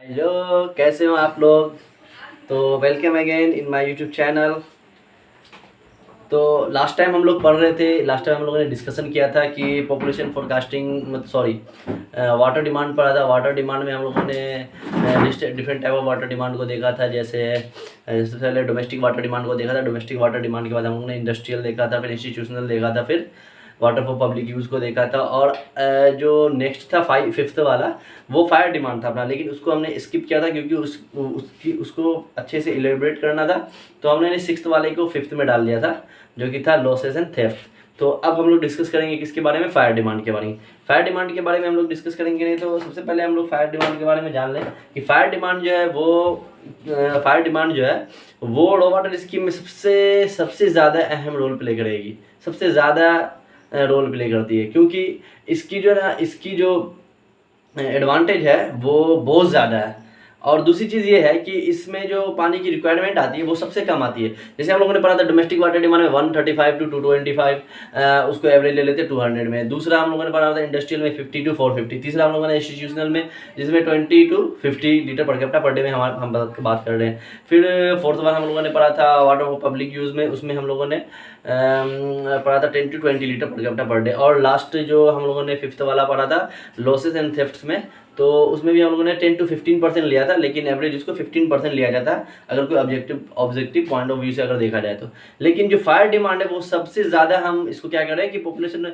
Hello, कैसे हो आप लोग। तो welcome again in my YouTube channel. तो लास्ट टाइम हम लोग पढ़ रहे थे, लास्ट टाइम हम लोगों ने डिस्कशन किया था कि पॉपुलेशन फोरकास्टिंग मतलब सॉरी वाटर डिमांड पढ़ा था। वाटर डिमांड में हम लोगों ने different type of water demand को देखा था। जैसे सबसे पहले डोमेस्टिक वाटर डिमांड को देखा था। डोमेस्टिक वाटर डिमांड के बाद हम लोगों ने इंडस्ट्रियल देखा था, फिर इंस्टीट्यूशनल देखा था, फिर वाटर फॉर पब्लिक यूज़ को देखा था। और जो नेक्स्ट था फिफ्थ वाला, वो फायर डिमांड था अपना, लेकिन उसको हमने स्किप किया था क्योंकि उसको अच्छे से इलेबरेट करना था। तो हमने सिक्स्थ वाले को फिफ्थ में डाल दिया था, जो कि था लॉसेस एंड थेफ्ट। तो अब हम लोग डिस्कस करेंगे किसके बारे में, फायर डिमांड के बारे में। फायर डिमांड के बारे में हम लोग डिस्कस करेंगे। नहीं तो सबसे पहले हम लोग फायर डिमांड के बारे में जान लें कि फायर डिमांड जो है वो रो वाटर स्कीम में सबसे ज़्यादा अहम रोल प्ले करेगी, सबसे ज़्यादा रोल प्ले करती है, क्योंकि इसकी जो एडवांटेज है वो बहुत ज़्यादा है। और दूसरी चीज़ ये है कि इसमें जो पानी की रिक्वायरमेंट आती है वो सबसे कम आती है। जैसे हम लोगों ने पढ़ा था डोमेस्टिक वाटर डिमांड में 135 टू 225, उसको एवरेज ले लेते 200 में। दूसरा हम लोगों ने पढ़ा था इंडस्ट्रियल में 50 टू 450। तीसरा हम लोगों ने इंस्टीट्यूशनल में, जिसमें 20 to 50 litre per capita per day में हम बात कर रहे हैं। फिर फोर्थ वाला हम लोगों ने पढ़ा था वाटर फॉर पब्लिक यूज़ में, उसमें हम लोगों ने पढ़ा था 10 to 20 litre per capita per day. और लास्ट जो हम लोगों ने फिफ्थ वाला पढ़ा था लॉसेस एंड थेफ्ट्स में, तो उसमें भी हम लोगों ने 10 टू 15% लिया था, लेकिन एवरेज उसको 15% लिया जाता है अगर कोई ऑब्जेक्टिव पॉइंट ऑफ व्यू से अगर देखा जाए तो। लेकिन जो फायर डिमांड है वो सबसे ज़्यादा, हम इसको क्या कर रहे हैं कि पॉपुलेशन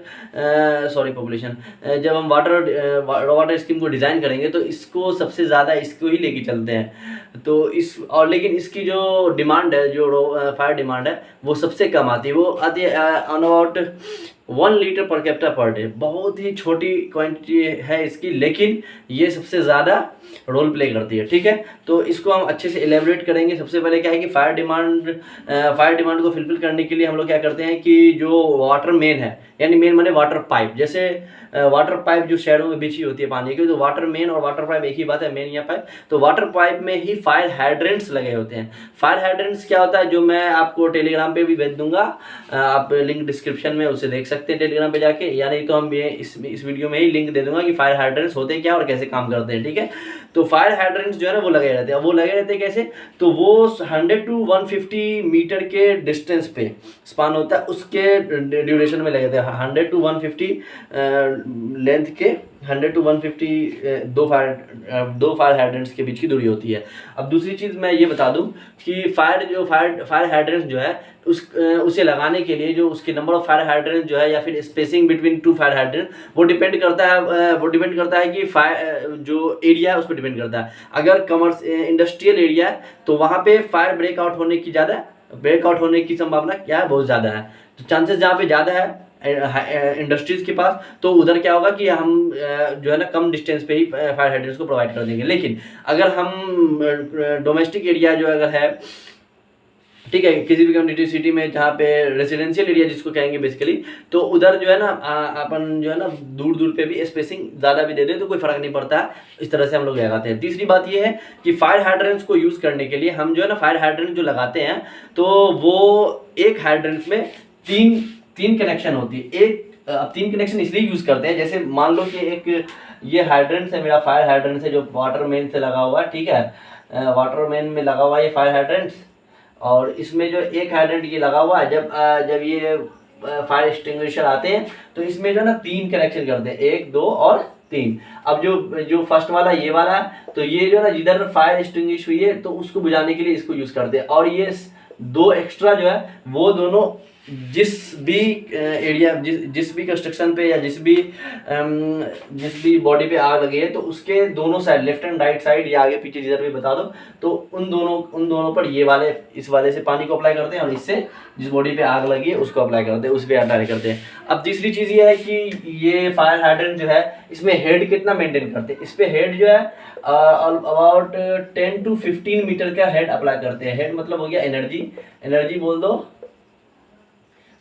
जब हम वाटर स्कीम को डिज़ाइन करेंगे तो इसको सबसे ज़्यादा इसको ही लेके चलते हैं। तो लेकिन इसकी जो डिमांड है, जो फायर डिमांड है, वो सबसे कम आती है। वो आती है on about 1 litre per capita per day. बहुत ही छोटी क्वांटिटी है इसकी, लेकिन ये सबसे ज़्यादा रोल प्ले करती है। ठीक है, तो इसको हम अच्छे से एलेबरेट करेंगे। सबसे पहले क्या है कि फायर डिमांड को फुलफिल करने के लिए हम लोग क्या करते हैं कि जो वाटर मेन है, यानी मेन माने वाटर पाइप, जैसे वाटर पाइप जो शहरों में बिछी होती है पानी की, तो वाटर मेन और वाटर पाइप एक ही बात है, मेन या पाइप। तो वाटर पाइप में ही फायर हाइड्रेंट्स लगे होते हैं। फायर हाइड्रेंट्स क्या होता है, जो मैं आपको टेलीग्राम पे भी भेज दूंगा, आप लिंक डिस्क्रिप्शन में उसे देख सकते हैं टेलीग्राम पे जाके, या नहीं तो हम ये इस वीडियो में ही लिंक दे दूंगा कि फायर हाइड्रेंट्स होते क्या और कैसे काम करते हैं। ठीक है, तो फायर हाइड्रेंट्स जो है ना वो लगे रहते हैं। वो लगे रहते हैं कैसे, तो वो 100 टू 150 मीटर के डिस्टेंस पे स्पान होता है, उसके ड्यूरेशन में लगे थे। 100 टू 150 लेंथ के, 100 टू 150 दो फायर हाइड्रेंट्स के बीच की दूरी होती है। अब दूसरी चीज़ मैं ये बता दूं कि फायर हाइड्रेंट्स जो है उसे लगाने के लिए जो उसकी नंबर ऑफ फायर हाइड्रेंट जो है, या फिर spacing between two fire hydrant, वो डिपेंड करता है कि फायर जो एरिया है उस पर डिपेंड करता है। अगर इंडस्ट्रियल एरिया है तो वहाँ पे फायर ब्रेकआउट होने की संभावना क्या है, बहुत ज़्यादा है। तो चांसेस जहाँ पे ज़्यादा है इंडस्ट्रीज़ के पास, तो उधर क्या होगा कि हम जो है ना कम डिस्टेंस पे ही फायर हाइड्रेंट्स को प्रोवाइड कर देंगे। लेकिन अगर हम डोमेस्टिक एरिया जो अगर है, ठीक है, किसी भी कम्युनिटी सिटी में जहाँ पे रेजिडेंशियल एरिया जिसको कहेंगे बेसिकली, तो उधर जो है ना अपन जो है ना दूर दूर पे भी स्पेसिंग ज़्यादा भी दे दें तो कोई फ़र्क नहीं पड़ता। इस तरह से हम लोग लगाते हैं। तीसरी बात ये है कि फायर हाइड्रेंट्स को यूज़ करने के लिए हम जो है ना फायर हाइड्रेंट जो लगाते हैं, तो वो एक हाइड्रेंट में तीन कनेक्शन होती है। अब 3 कनेक्शन इसलिए यूज़ करते हैं, जैसे मान लो कि एक ये हाइड्रेंट है, मेरा फायर हाइड्रेंट है जो वाटर मेन से लगा हुआ है। ठीक है, वाटर मेन में लगा हुआ है ये फायर हाइड्रेंट, और इसमें जो एक हाइड्रेंट ये लगा हुआ है, जब ये फायर एक्सटिंग्विशर आते हैं तो इसमें जो ना 3 कनेक्शन करते हैं, 1 2 और 3। अब जो फर्स्ट वाला ये वाला है, तो ये जो ना जिधर फायर एक्सटिंग्विश हुई है तो उसको बुझाने के लिए इसको यूज़ करते हैं। और ये 2 एक्स्ट्रा जो है वो दोनों जिस भी कंस्ट्रक्शन पे या जिस भी बॉडी पे आग लगी है, तो उसके दोनों side, left and right side या आगे पीछे जिधर भी बता दो, तो उन दोनों पर इस वाले से पानी को अप्लाई करते हैं, और इससे जिस बॉडी पे आग लगी है उसको अप्लाई करते हैं, उस पर अप्लाई करते हैं। अब तीसरी चीज़ ये है कि ये फायर हाइड्रेंट जो है इसमें हेड कितना मेंटेन करते हैं। इस पर हेड जो है अबाउट 10 टू 15 मीटर का हेड अप्लाई करते हैं। हेड मतलब हो गया एनर्जी बोल दो,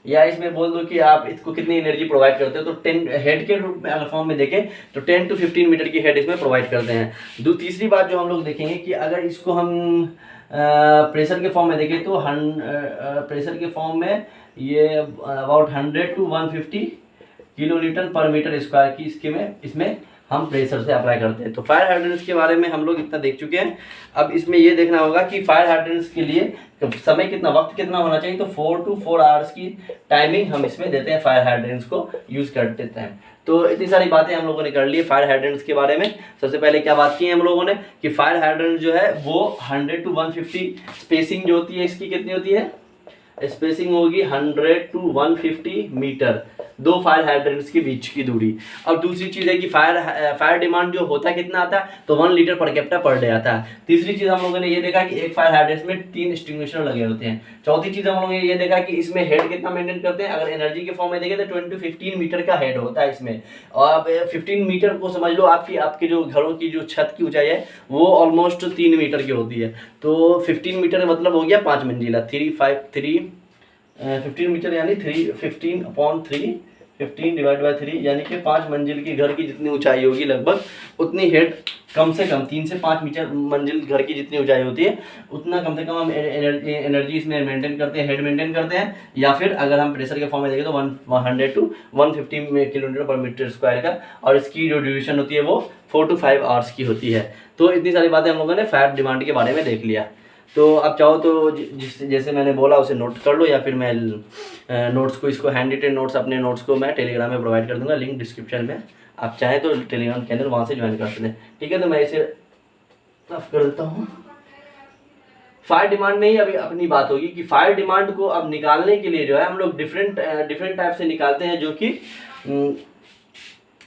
या इसमें बोल दो कि आप इसको कितनी एनर्जी प्रोवाइड करते हो। तो 10 हेड के रूप में अगर फॉर्म में देखें तो 10 टू 15 मीटर की हेड इसमें प्रोवाइड करते हैं। तीसरी बात जो हम लोग देखेंगे कि अगर इसको हम प्रेशर के फॉर्म में देखें तो प्रेशर के फॉर्म में ये अबाउट 100 टू 150 किलो लीटर पर मीटर स्क्वायर की इसमें हम प्रेशर से अप्लाई करते हैं। तो फायर हाइड्रेंट्स के बारे में हम लोग इतना देख चुके हैं। अब इसमें ये देखना होगा कि फायर हाइड्रेंट्स के लिए समय कितना, वक्त कितना होना चाहिए। तो 4 to 4 आवर्स की टाइमिंग हम इसमें देते हैं, फायर हाइड्रेंट्स को यूज़ कर देते हैं। तो इतनी सारी बातें हम लोगों ने कर ली फायर हाइड्रेंट्स के बारे में। सबसे पहले क्या बात की है हम लोगों ने कि फायर हाइड्रेंट जो है वो 100 to 150 स्पेसिंग जो होती है इसकी कितनी होती है, स्पेसिंग होगी 100 to 150 मीटर, दो फायर हाइड्रेंट्स के बीच की दूरी। और दूसरी चीज़ है कि फायर डिमांड जो होता है कितना आता है, तो 1 लीटर पर कैप्टा पर डे आता है। तीसरी चीज़ हम लोगों ने ये देखा कि एक फायर हाइड्रेंट में 3 एक्सटिंग्विशर लगे होते हैं। चौथी चीज़ हम लोगों ने ये देखा कि इसमें हेड कितना मेंटेन करते हैं। अगर एनर्जी के फॉर्म में देखें तो 20 to 15 मीटर का हेड होता है इसमें। और अब 15 मीटर को समझ लो आपके जो घरों की जो छत की ऊंचाई है वो ऑलमोस्ट 3 मीटर की होती है। तो 15 मीटर मतलब हो गया 5 मंजिला, 15 मीटर यानी 15 डिवाइड बाई 3 यानी कि 5 मंजिल की घर की जितनी ऊंचाई होगी लगभग उतनी हेड कम से कम 3 से 5 मीटर मंजिल घर की जितनी ऊंचाई होती है उतना कम से कम हम एनर्जी इसमें मेंटेन करते हैं, हेड मेंटेन करते हैं। या फिर अगर हम प्रेशर के फॉर्म में देखें तो 100 to 150 किलोमीटर पर मीटर स्क्वायर का, और इसकी जो ड्यूरेशन होती है वो 4 to 5 आवर्स की होती है। तो इतनी सारी बातें हम लोगों ने फायर डिमांड के बारे में देख लिया। तो अब चाहो तो जैसे मैंने बोला उसे नोट कर लो, या फिर मैं नोट्स को इसको हैंड रिटेन नोट्स अपने नोट्स को मैं टेलीग्राम में प्रोवाइड कर दूंगा, लिंक डिस्क्रिप्शन में। आप चाहें तो टेलीग्राम चैनल वहाँ से ज्वाइन कर सकते हैं। ठीक है, तो मैं इसे ऑफ कर देता हूँ। फायर डिमांड में ही अभी अपनी बात होगी कि फायर डिमांड को अब निकालने के लिए जो है हम लोग डिफरेंट टाइप से निकालते हैं, जो कि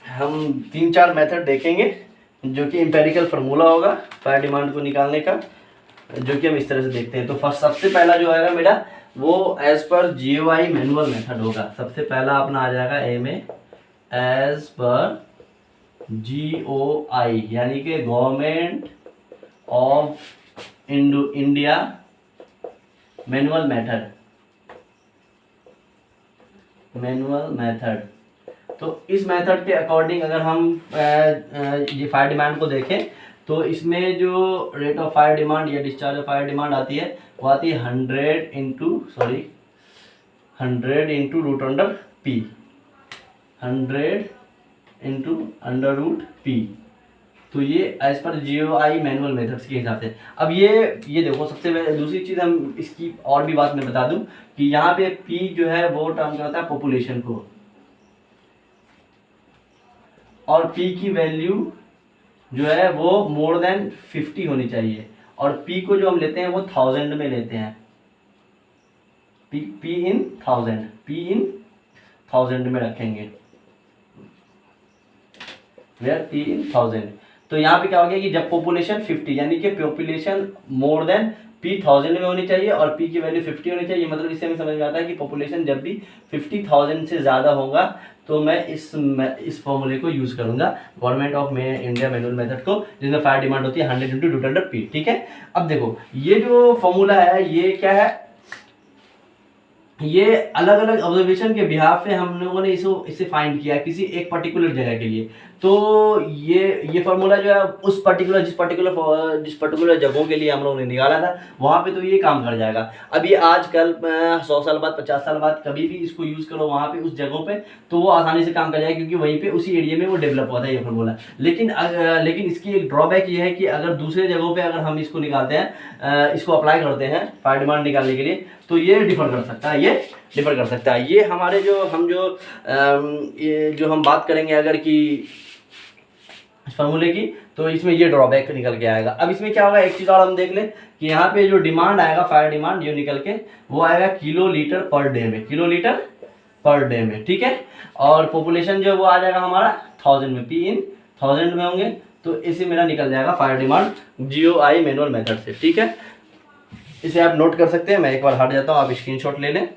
हम 3-4 मेथड देखेंगे, जो कि एम्पेरिकल फार्मूला होगा फायर डिमांड को निकालने का, जो कि हम इस तरह से देखते हैं। तो फर्स्ट सबसे पहला जो आएगा मेरा वो as per GOI manual method होगा। सबसे पहला अपना आ जाएगा ए में एज पर GOI यानी कि government of India manual method. तो इस मेथड के अकॉर्डिंग अगर हम ये फायर डिमांड को देखें तो इसमें जो रेट ऑफ फायर डिमांड या डिस्चार्ज ऑफ फायर डिमांड आती है वो आती है 100 into root under P, 100 into under root P. तो ये as per GOI manual methods के हिसाब से। अब ये देखो, सबसे दूसरी चीज़ हम इसकी और भी बात मैं बता दूं कि यहाँ पे P जो है वो टर्म करता है पॉपुलेशन को, और P की वैल्यू जो है वो मोर देन 50 होनी चाहिए, और P को जो हम लेते हैं वो 1000 में लेते हैं, P इन 1000 में रखेंगे, वेयर P इन 1000। तो यहाँ पे क्या हो गया कि जब पॉपुलेशन 50 यानी कि पॉपुलेशन मोर देन P 1000 में होनी चाहिए और P की वैल्यू 50 होनी चाहिए। मतलब इससे हमें समझ में आता है कि पॉपुलेशन जब भी 50,000 से ज़्यादा होगा तो मैं इस फॉर्मूले को यूज़ करूंगा, government of India manual method को, जिसमें फायर डिमांड होती है 100 इंटू रूट अंडर पी। ठीक है, अब देखो ये जो फॉर्मूला है ये क्या है, ये अलग अलग ऑब्जर्वेशन के बिहाफ पे हम लोगों ने इसे फाइंड किया किसी एक पर्टिकुलर जगह के लिए। तो ये फार्मूला जो है जिस पर्टिकुलर जगहों के लिए हम लोगों ने निकाला था वहाँ पे तो ये काम कर जाएगा। अब ये आजकल 100 साल बाद 50 साल बाद कभी भी इसको यूज़ करो वहाँ पे उस जगहों पे तो वो आसानी से काम कर जाएगा, क्योंकि वहीं पे उसी एरिया में वो डेवलप हुआ था ये फार्मूला। लेकिन इसकी एक ड्रॉबैक ये है कि अगर दूसरे जगहों पर अगर हम इसको निकालते हैं, इसको अप्लाई करते हैं फायर डिमांड निकालने के लिए, तो ये डिफर कर सकता है। ये हमारे जो हम बात करेंगे अगर कि फार्मूले की, तो इसमें ये ड्रॉबैक निकल के आएगा। अब इसमें क्या होगा, एक चीज़ और हम देख लें कि यहाँ पे जो डिमांड आएगा फायर डिमांड जो निकल के वो आएगा किलोलीटर पर डे में। ठीक है, और पॉपुलेशन जो वो आ जाएगा हमारा 1000 में, P इन 1000 में होंगे। तो इसे मेरा निकल जाएगा fire demand GOI manual method से। ठीक है, इसे आप नोट कर सकते हैं। मैं एक बार हट जाता हूँ, आप स्क्रीनशॉट ले लें।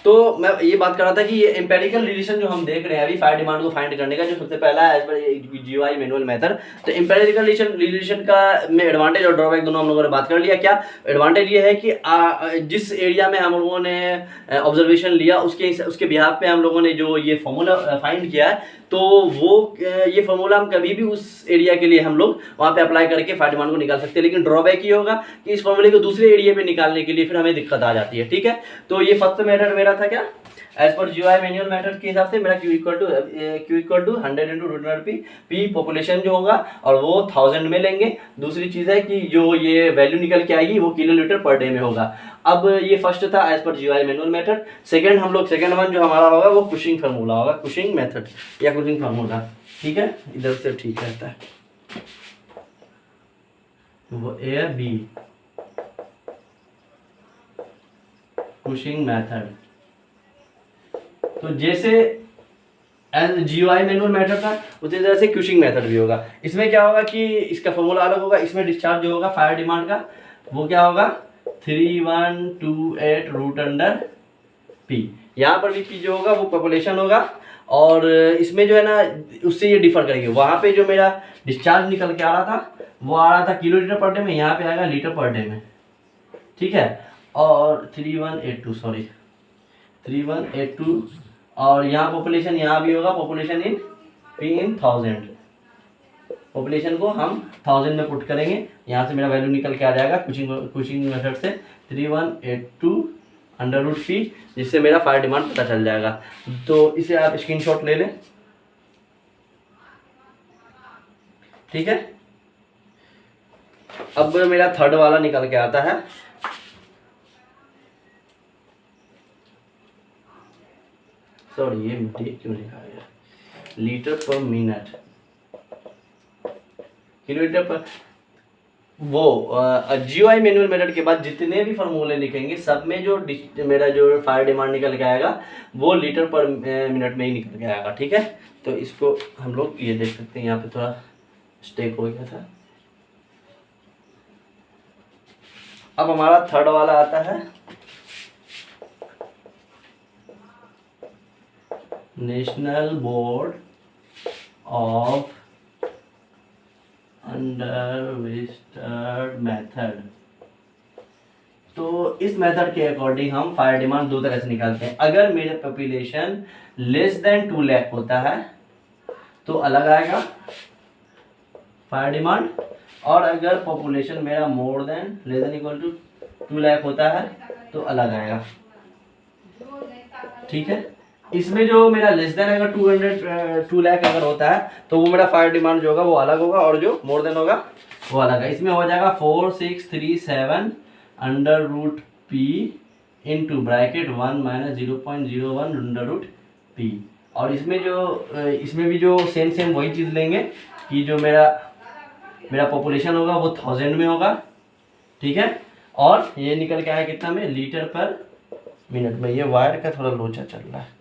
तो मैं ये बात कर रहा था कि ये एम्पेरिकल रिलेशन जो हम देख रहे हैं अभी फायर डिमांड को फाइंड करने का, जो सबसे पहला है as per GOI manual method. तो एम्पेरिकल रिलेशन का में एडवांटेज और ड्रॉबैक दोनों हम लोगों ने बात कर लिया। क्या एडवांटेज ये है कि जिस एरिया में हम लोगों ने ऑब्जर्वेशन लिया उसके बिहाफ पे हम लोगों ने जो ये फॉर्मूला फाइंड किया है, तो वो ये फार्मूला हम कभी भी उस एरिया के लिए हम लोग वहाँ पे अप्लाई करके फायर डिमांड को निकाल सकते हैं। लेकिन ड्रॉबैक ये होगा कि इस फॉर्मूले को दूसरे एरिया पे निकालने के लिए फिर हमें दिक्कत आ जाती है। ठीक है, तो ये फर्स्ट मेथड मेरा था क्या, एज पर जीओआई मैनुअल मेथड के हिसाब से मेरा Q equal to 100 into root under P population जो होगा और वो 1000 में लेंगे। दूसरी चीज़ है कि जो ये वैल्यू निकल के आएगी वो किलोलीटर पर डे में होगा। अब ये फर्स्ट था एज पर जीओआई मैनुअल मेथड। सेकंड वन जो हमारा होगा वो कुशिंग फार्मूला होगा, कुशिंग मेथड या कुशिंग फार्मूला, ठीक है, इधर से ठीक रहता है, वो ए बी कुशिंग मेथड। तो जैसे जीओआई मैनुअल मेथड था उसी तरह से कुशिंग मेथड भी होगा। इसमें क्या होगा कि इसका फॉर्मूला अलग होगा। इसमें डिस्चार्ज जो होगा फायर डिमांड का वो क्या होगा 3128 रूट अंडर पी। यहाँ पर भी पी जो होगा वो पॉपुलेशन होगा और इसमें जो है ना उससे ये डिफर करेंगे। वहाँ पे जो मेरा डिस्चार्ज निकल के आ रहा था वो आ रहा था किलोलीटर पर डे में, यहाँ पे आएगा लीटर पर डे में, ठीक है। और 3182 और यहाँ पॉपुलेशन यहाँ भी होगा, population in P in 1000। Population को हम 1000 में पुट करेंगे, यहाँ से मेरा वैल्यू निकल के आ जाएगा कुशिंग मेथड से 3182 अंडर रूट पी, जिससे मेरा फायर डिमांड पता चल जाएगा। तो इसे आप स्क्रीनशॉट ले लें, ठीक है। अब मेरा थर्ड वाला निकल के आता है, सॉरी ये क्यों लिखा है, लीटर पर मिनट, किलोमीटर पर। वो जीओआई मैनुअल मेथड के बाद जितने भी फार्मूले लिखेंगे सब में जो मेरा जो फायर डिमांड निकल के आएगा वो लीटर पर मिनट में ही निकल के आएगा, ठीक है। तो इसको हम लोग ये देख सकते हैं, यहाँ पे थोड़ा स्टेक हो गया था। अब हमारा थर्ड वाला आता है नेशनल बोर्ड ऑफ अंडरविस्टर्ड मेथड। तो इस मेथड के अकॉर्डिंग हम फायर डिमांड दो तरह से निकालते हैं। अगर मेरे पॉपुलेशन लेस देन 2 लाख होता है तो अलग आएगा फायर डिमांड, और अगर पॉपुलेशन मेरा more than less than equal to 2 lakh होता है तो अलग आएगा, ठीक है। इसमें जो मेरा लेस देन अगर 2 लाख अगर होता है तो वो मेरा फायर डिमांड जो होगा वो अलग होगा, और जो मोर देन होगा वो अलग है। इसमें हो जाएगा 4637 under root P into bracket 1 minus 0.01 under root P. और इसमें भी जो सेम वही चीज़ लेंगे कि जो मेरा पॉपुलेशन होगा वो 1000 में होगा, ठीक है। और ये निकल के आया कितना में, लीटर पर मिनट में। ये वायर का थोड़ा लोचा चल रहा है,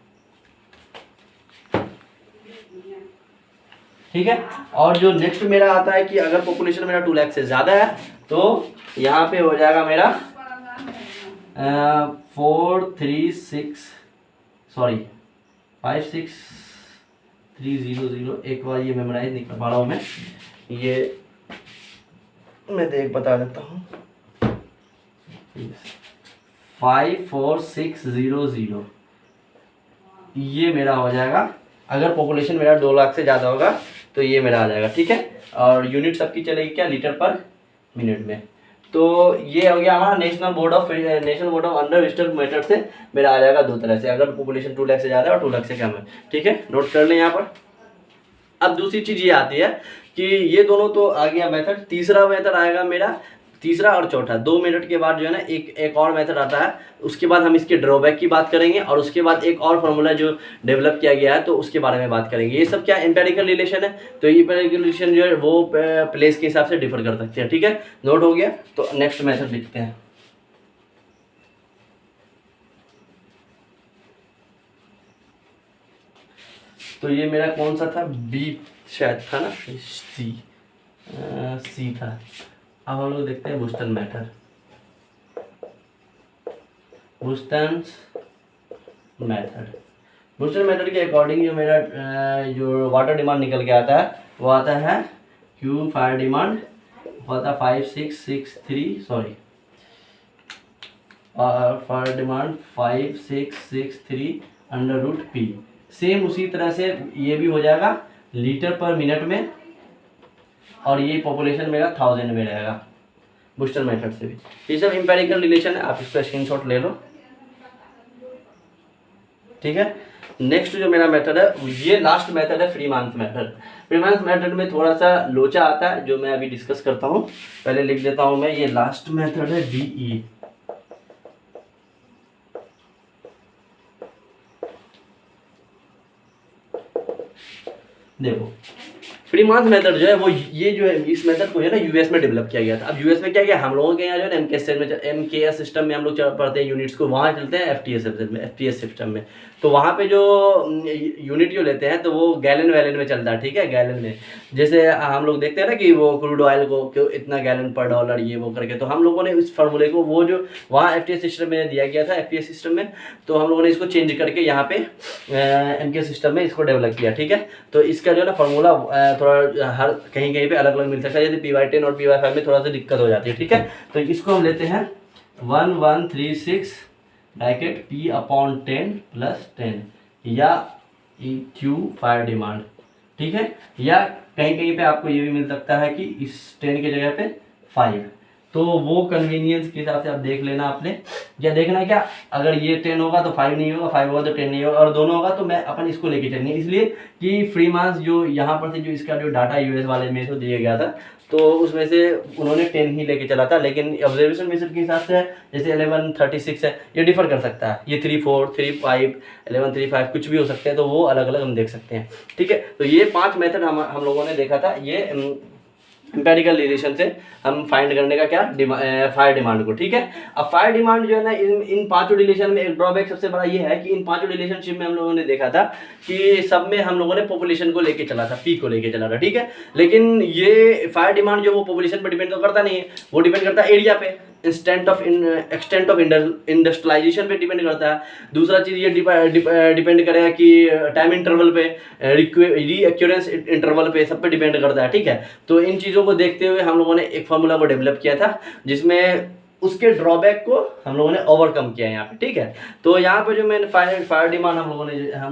ठीक है। और जो नेक्स्ट मेरा आता है कि अगर पॉपुलेशन मेरा 2 लाख से ज़्यादा है तो यहाँ पे हो जाएगा मेरा 56300। एक बार ये मेमोराइज नहीं कर पा रहा हूँ मैं, ये मैं देख बता देता हूँ 54600 ये मेरा हो जाएगा। अगर पॉपुलेशन मेरा 2 लाख से ज़्यादा होगा तो ये मेरा आ जाएगा, ठीक है। और यूनिट सबकी चलेगी क्या, लीटर पर मिनट में। तो ये हो गया हमारा नेशनल बोर्ड ऑफ अंडरविस्टर्ड मेथड से मेरा आ जाएगा दो तरह से, अगर पॉपुलेशन 2 लाख से ज़्यादा है और 2 लाख से कम है, ठीक है। नोट कर लें यहाँ पर। अब दूसरी चीज़ ये आती है कि ये दोनों तो आ गया मेथड, तीसरा मेथड आएगा मेरा, तीसरा और चौथा 2 मिनट के बाद जो है ना एक और मेथड आता है। उसके बाद हम इसके ड्रॉबैक की बात करेंगे और उसके बाद एक और फार्मूला जो डेवलप किया गया है तो उसके बारे में बात करेंगे। ये सब क्या एम्पेरिकल रिलेशन है, तो ये एम्पेरिकल रिलेशन जो है वो प्लेस के हिसाब से डिफर कर सकते हैं, ठीक है। नोट हो गया, तो नेक्स्ट मेथड लिखते हैं। तो ये मेरा कौन सा था, बी शायद था ना, सी था। अब हम लोग देखते हैं बुस्टन मेथड। बुस्टन मेथड के अकॉर्डिंग जो मेरा जो वाटर डिमांड निकल के आता है वो आता है क्यू फायर डिमांड होता है 5663 और fire demand 5663 under root P. Same उसी तरह से ये भी हो जाएगा लीटर पर मिनट में, और ये पॉपुलेशन मेरा 1000 में रहेगा बुस्टन मेथड से भी। ये सब एम्पेरिकल रिलेशन है, आप इसका स्क्रीनशॉट ले लो। ठीक है। नेक्स्ट जो मेरा मेथड है, ये लास्ट मेथड है फ्रीमांस मेथड। फ्रीमांस मेथड में थोड़ा सा लोचा आता है जो मैं अभी डिस्कस करता हूँ। पहले लिख देता हूँ मैं, ये लास्ट मेथड है DE। देखो फ्रीमांस मेथड जो है वो, ये जो है इस मेथड को है ना यूएस में डेवलप किया गया था। अब यूएस में क्या किया, हम लोगों के यहाँ जो है MKS सिस्टम में हम लोग पढ़ते हैं यूनिट्स को, वहाँ चलते हैं FTS सिस्टम में। तो वहाँ पे जो यूनिट जो लेते हैं तो वो गैलन वैलन में चलता है, ठीक है, गैलन में। जैसे हम लोग देखते हैं ना कि वो क्रूड ऑयल को क्यों इतना गैलन पर डॉलर ये वो करके, तो हम लोगों ने इस फार्मूले को, वो जो वहाँ FTS सिस्टम में दिया गया था, FTS सिस्टम में, तो हम लोगों ने इसको चेंज करके यहाँ पे MKS सिस्टम में इसको डेवलप किया, ठीक है। तो इसका जो है ना फार्मूला थोड़ा हर कहीं कहीं पे अलग अलग मिल सकता है, जैसे PY10 और PY5 में थोड़ा सा दिक्कत हो जाती है, ठीक है। तो इसको हम लेते हैं 1136 ब्रैकेट P/10 + 10 या EQ फायर डिमांड, ठीक है। या कहीं कहीं पे आपको ये भी मिल सकता है कि इस 10 की जगह पे 5, तो वो कन्वीनियंस के हिसाब से आप देख लेना आपने। या देखना है क्या, अगर ये 10 होगा तो 5 नहीं होगा, 5 होगा तो 10 नहीं होगा, और दोनों होगा तो मैं अपन इसको लेके चलेंगे, इसलिए कि फ्रीमांस जो यहाँ पर से जो इसका जो डाटा यूएस वाले में तो दिया गया था, तो उसमें से उन्होंने 10 ही लेके चला था। लेकिन ऑब्जर्वेशन मेथड के हिसाब से जैसे 1136 है, ये डिफर कर सकता है, ये 34, 35, 1135 कुछ भी हो सकते हैं, तो वो अलग अलग हम देख सकते हैं, ठीक है। तो ये 5 मेथड हम लोगों ने देखा था, ये एम्पेरिकल रिलेशन से हम फाइंड करने का क्या, फायर डिमांड को, ठीक है। अब फायर डिमांड जो है ना, इन पांचों रिलेशन में एक ड्रॉबैक सबसे बड़ा ये है कि इन पांचों रिलेशनशिप में हम लोगों ने देखा था कि सब में हम लोगों ने पॉपुलेशन को लेके चला था, पी को लेके चला था, ठीक है। लेकिन ये फायर डिमांड जो वो पॉपुलेशन पर डिपेंड तो करता नहीं है, वो डिपेंड करता है एरिया पे, एक्सटेंट ऑफ इंडस्ट्रियलाइजेशन पे डिपेंड करता है। दूसरा चीज़ ये डिपेंड करेगा कि टाइम इंटरवल पे, रीअक्यूरेंस इंटरवल पे, सब पे डिपेंड करता है, ठीक है। तो इन चीज़ों को देखते हुए हम लोगों ने एक फार्मूला को डेवलप किया था जिसमें उसके ड्रॉबैक को हम लोगों ने ओवरकम किया यहाँ पे, ठीक है। तो यहाँ पे जो मैंने फायर डिमांड हम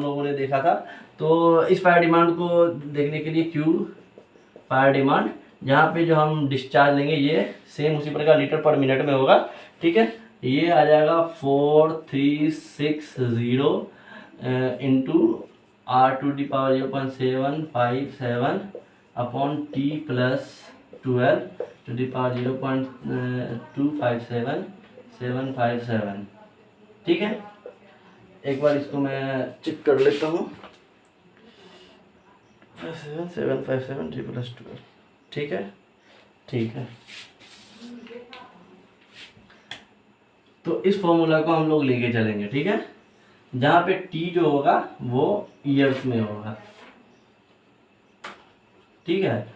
लोगों ने देखा था, तो इस फायर डिमांड को देखने के लिए Q फायर डिमांड, यहाँ पे जो हम डिस्चार्ज लेंगे ये सेम उसी प्रकार लीटर पर मिनट में होगा, ठीक है। ये आ जाएगा 4360 इंटू R⁻0.757 अपॉन T + 12 0.257757, ठीक है। एक बार इसको मैं चेक कर लेता हूँ, 757 T + 12, ठीक है, ठीक है। तो इस फॉर्मूला को हम लोग लेके चलेंगे, ठीक है, जहाँ पे T जो होगा वो ईयर्स में होगा, ठीक है।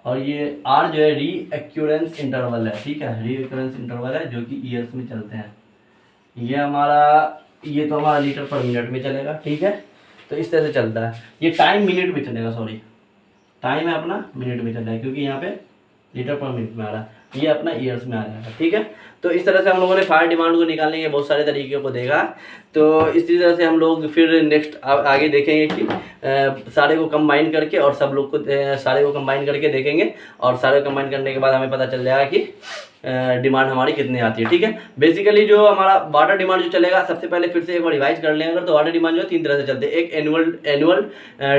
और ये R जो है रीअक्यूरेंस इंटरवल है, ठीक है, रीअक्यूरेंस इंटरवल है जो कि ईयर्स में चलते हैं। ये तो हमारा लीटर पर मिनट में चलेगा, ठीक है। तो इस तरह से चलता है, ये टाइम मिनट में चलेगा, सॉरी टाइम है अपना मिनट में चल रहा है, क्योंकि यहाँ पे लीटर पर मिनट में आ रहा है, ये अपना ईयर्स में आ जाएगा, ठीक है। तो इस तरह से हम लोगों ने फायर डिमांड को निकालने के बहुत सारे तरीके को देखा। तो इस तरह से हम लोग फिर नेक्स्ट आगे देखेंगे कि सारे को कंबाइन करके, और सब लोग को सारे को कंबाइन करके देखेंगे, और सारे को कंबाइन करने के बाद हमें पता चल जाएगा कि डिमांड हमारी कितनी आती है, ठीक है। बेसिकली जो हमारा वाटर डिमांड जो चलेगा, सबसे पहले फिर से एक बार रिवाइज कर लें अगर, तो वाटर डिमांड जो 3 तरह से चलते हैं। एक एनुअल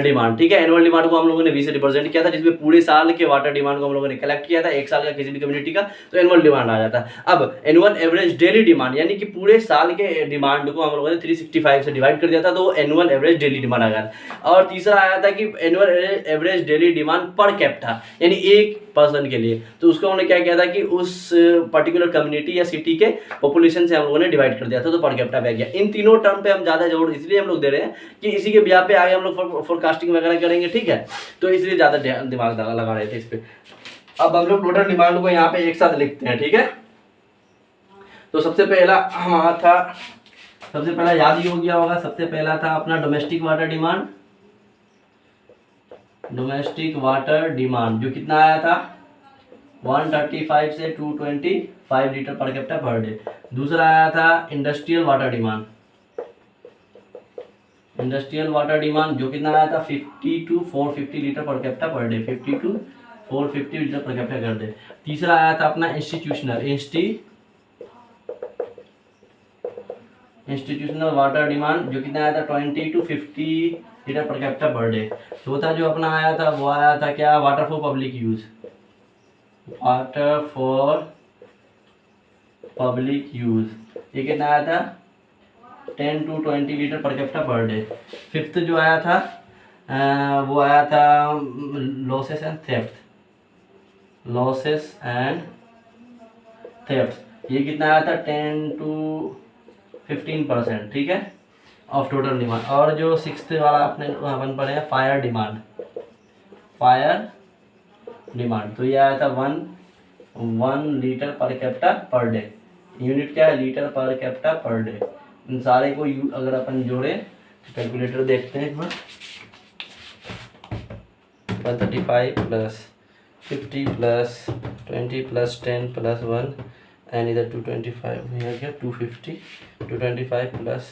डिमांड, ठीक है, एनुअल डिमांड को हम लोगों ने 20 से रिप्रेजेंट किया था, जिसमें पूरे साल के वाटर डिमांड को हम लोगों ने कलेक्ट किया था, एक साल का किसी भी कम्युनिटी का, तो एनुअल डिमांड आ जाता है। अब एनुअल एवरेज डेली डिमांड, यानी कि पूरे साल के डिमांड को हम लोगों ने 365 से डिवाइड कर दिया था, तो एनुअल एवरेज डेली डिमांड आ गया। और तीसरा आया था कि annual average daily demand per capita, यानी एक पर्सन के लिए, तो उसको हमने क्या किया था कि उस पर्टिकुलर कम्युनिटी या सिटी के पॉपुलेशन से हम लोगों ने डिवाइड कर दिया था, तो पर कैपिटा पे आ गया। इन तीनों टर्म पे हम ज़्यादा जोर इसलिए हम लोग दे रहे हैं कि इसी के ब्याह पे आगे हम लोग फोरकास्टिंग वगैरह करेंगे, ठीक है, तो इसलिए ज़्यादा दिमाग लगा रहे थे इस पर। अब हम लोग टोटल डिमांड को यहाँ पे एक साथ लिखते हैं, ठीक है। तो सबसे पहला हमारा था, सबसे पहला याद ही हो गया होगा, सबसे पहला था अपना domestic water demand, domestic water demand जो कितना आया था 135 से 225 litre per capita per day. दूसरा आया था industrial water demand, industrial water demand जो कितना आया था 50 to 450 litre per capita per day, 50 to 450 litre per capita कर डे। तीसरा आया था अपना इंस्टीट्यूशनल वाटर डिमांड जो कितना आया था 20 to 50 litre per capita per day. चौथा जो अपना आया था वो आया था क्या, water for public use, water for public use, ये कितना आया था 10 to 20 litre per capita per day. Fifth जो आया था वो आया था losses and theft, losses and theft, ये कितना आया था 10 to 15%, ठीक है, ऑफ टोटल डिमांड। और जो सिक्स्थ वाला अपने अपन पढ़े हैं फायर डिमांड, फायर डिमांड, तो ये आया था 1 litre per capita per day. Unit क्या है, litre per capita per day. इन सारे को अगर अपन जोड़े तो कैलकुलेटर देखते हैं एक बार, 135 plus 50 plus 20 plus 10 plus 1 and इधर 225, यहाँ क्या 250, 225 प्लस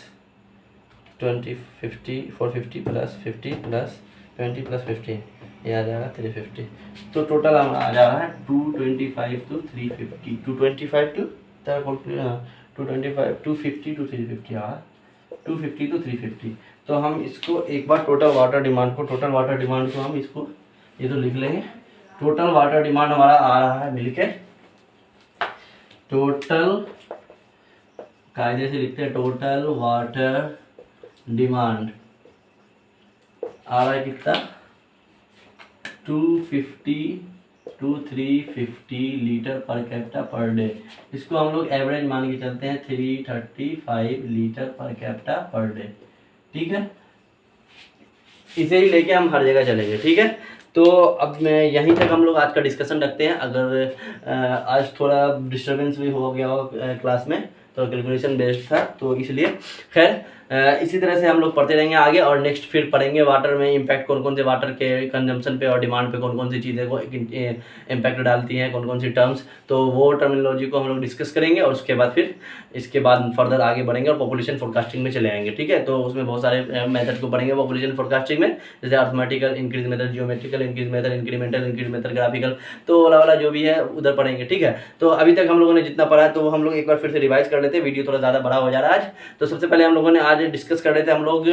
20 50 450 प्लस 50 प्लस 20 प्लस 15, ये आ जाएगा 350। तो टोटल हमारा आ जा रहा है 225 to 350, 225 to 225 250 to 350 uh 250 to 350। तो हम इसको एक बार टोटल वाटर डिमांड को हम इसको ये तो लिख लेंगे। टोटल वाटर डिमांड हमारा आ रहा है मिलके, टोटल कायदे से लिखते हैं, टोटल वाटर डिमांड आ रहा है कितना 250 to 350 litre per capita per day. इसको हम लोग एवरेज मान के चलते हैं 335 litre per capita per day, ठीक है। इसे ही लेके हम हर जगह चलेंगे, ठीक है। तो अब मैं यहीं तक हम लोग आज का डिस्कशन रखते हैं। अगर आज थोड़ा डिस्टर्बेंस भी हो गया हो क्लास में तो कैलकुलेशन बेस्ड था, तो इसलिए खैर इसी तरह से हम लोग पढ़ते रहेंगे आगे, और नेक्स्ट फिर पढ़ेंगे वाटर में इम्पैक्ट कौन कौन से वाटर के कंजम्पशन पे और डिमांड पे कौन कौन सी चीज़ें को इम्पैक्ट डालती हैं, कौन कौन सी टर्म्स, तो वो टर्मिनोलॉजी को हम लोग डिस्कस करेंगे। और उसके बाद फिर इसके बाद फर्दर आगे बढ़ेंगे और पॉपुलेशन फोरकास्टिंग में चले आएंगे, ठीक है। तो उसमें बहुत सारे मेथड को पढ़ेंगे पॉपुलेशन फोरकास्टिंग में, जैसे arithmetical increase method, geometrical increase method, incremental increase method, graphical, तो वाला जो भी है उधर पढ़ेंगे, ठीक है। तो अभी तक हम लोगों ने जितना पढ़ा है तो हम लोग एक बार फिर से रिवाइज कर लेते हैं, वीडियो थोड़ा ज़्यादा बड़ा हो जा रहा है आज। तो सबसे पहले हम लोगों ने आज डिस्कस कर रहे थे हम लोग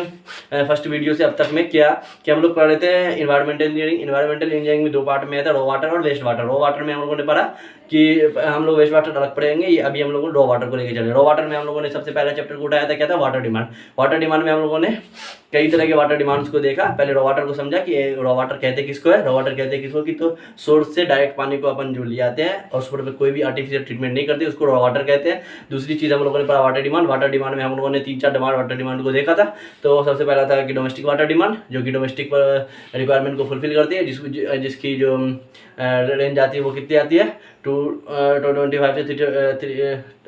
फर्स्ट वीडियो से अब तक में क्या हम लोग पढ़ रहे थे इन्वायरमेंटल इंजीनियरिंग। इन्वायरमेंटल इंजीनियरिंग में दो पार्ट में था, रॉ वाटर और वेस्ट वाटर। रॉ वाटर में हम लोगों ने पढ़ा कि हम लोग वेस्ट वाटर अलग पढ़ेंगे, ये अभी हम लोग रॉ वाटर को लेकर चले। रॉ वाटर में हम लोगों ने सबसे पहला चैप्टर को उठाया था, क्या था, वाटर डिमांड। वाटर डिमांड में हम लोगों ने कई तरह के वाटर डिमांड्स को देखा। पहले रॉ वाटर को समझा कि रॉ वाटर कहते किसको है, रॉ वाटर कहते हैं किसको कि तो सोर्स से डायरेक्ट पानी को अपन जो ले आते हैं और उस पर कोई भी आर्टिफिशियल ट्रीटमेंट नहीं करते, उसको रॉ वाटर कहते हैं। दूसरी चीज़ हम लोगों ने पढ़ा वाटर डिमांड। वाटर डिमांड में हम लोगों ने 3-4 वाटर डिमांड को देखा था। तो सबसे पहला था कि डोमेस्टिक वाटर डिमांड, जो कि डोमेस्टिक रिक्वायरमेंट को फुलफिल करती है, जिसकी जो रेंज आती है वो कितनी आती है 225 से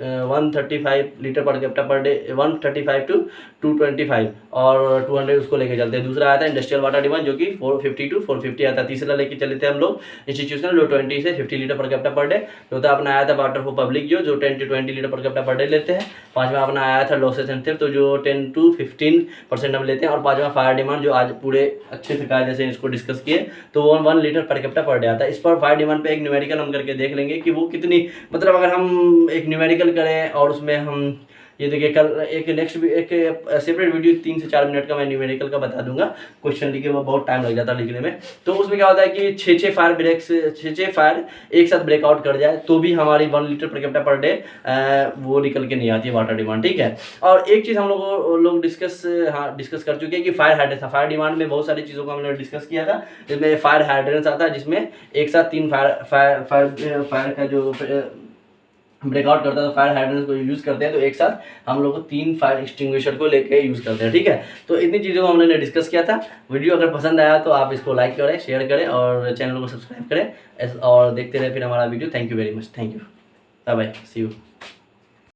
135 litre per capita per day, 135 to 225 और 200 उसको लेके चलते हैं। दूसरा आता है इंडस्ट्रियल वाटर डिमांड, जो कि 450 to 450 आता है। तीसरा लेके चले थे हम लोग इंस्टीट्यूशनल, जो 20 से 50 litre per capita per day. चौथा अपना आया था वाटर फॉर पब्लिक, जो 10 to 20 litre per capita per day लेते हैं। पांचवा अपना आया था लॉसेस एंड थेफ्ट, तो जो 10 to 15% हम लेते हैं। और पांचवा फायर डिमांड, जो आज पूरे अच्छे से कायदे से इसको डिस्कस किए, तो 1 litre per capita per day आता है। इस पर फायर डिमांड पे एक न्यूमेरिकल हम करके देख लेंगे कि वो कितनी, मतलब अगर हम एक न्यूमेरिकल करें और उसमें हम ये देखिए कल एक नेक्स्ट एक सेपरेट वीडियो 3 से 4 मिनट का मैं न्यूमेरिकल का बता दूंगा। क्वेश्चन लिखे वो बहुत टाइम लग जाता है लिखने में। तो उसमें क्या होता है कि 6 फायर एक साथ ब्रेकआउट कर जाए तो भी हमारी 1 litre per capita per day वो निकल के नहीं आती है वाटर डिमांड, ठीक है। और एक चीज़ हम लोग डिस्कस कर चुके हैं कि फायर हाइड्रेंस। फायर डिमांड में बहुत सारी चीज़ों को हमने डिस्कस किया था, जिसमें फायर हाइड्रेंस आता है, जिसमें एक साथ 3 फायर का जो ब्रेकआउट करता है तो फायर हाइड्रेंस को यूज़ करते हैं। तो एक साथ हम लोग 3 फायर एक्सटिंग्विशर को लेके यूज़ करते हैं, ठीक है। तो इतनी चीज़ों को हमने डिस्कस किया था। वीडियो अगर पसंद आया तो आप इसको लाइक करें, शेयर करें और चैनल को सब्सक्राइब करें और देखते रहे फिर हमारा video. Thank you very much, thank you, bye bye, see you.